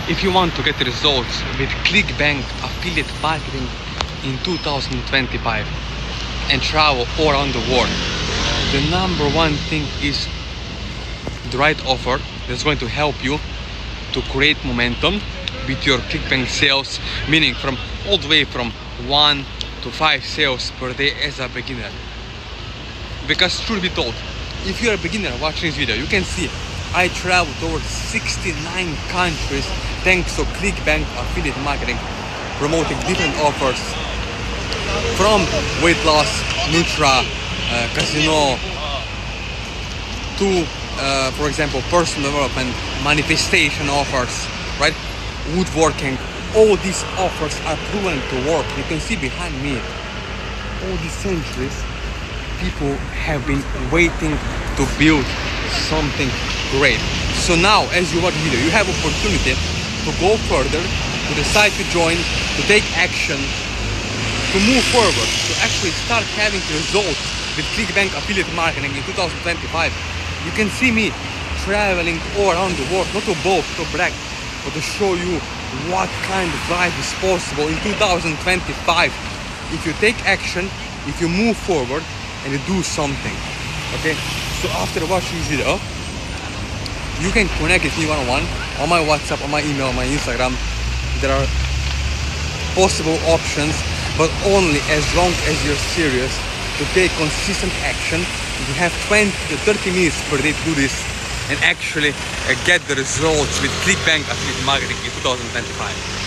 If you want to get results with ClickBank affiliate marketing in 2025 and travel all around the world, the number one thing is the right offer that's going to help you to create momentum with your ClickBank sales, meaning from all the way from 1 to 5 sales per day as a beginner. Because truth be told, if you're a beginner watching this video, you can see I traveled towards 69 countries thanks to ClickBank affiliate marketing, promoting different offers from weight loss, Nutra, casino, to for example personal development, manifestation offers, right? Woodworking. All these offers are proven to work. You can see behind me, all these centuries, people have been waiting to build something great. So now, as you watch the video, you have opportunity to go further, to decide to join, to take action, to move forward, to actually start having results with ClickBank affiliate marketing in 2025. You can see me traveling all around the world, not to boast, to brag, but to show you what kind of life is possible in 2025 if you take action, if you move forward and you do something. Okay, so after watching this video, you can connect with me one-on-one on my WhatsApp, on my email, on my Instagram. There are possible options, but only as long as you're serious to take consistent action. You have 20 to 30 minutes per day to do this and actually get the results with ClickBank affiliate marketing in 2025.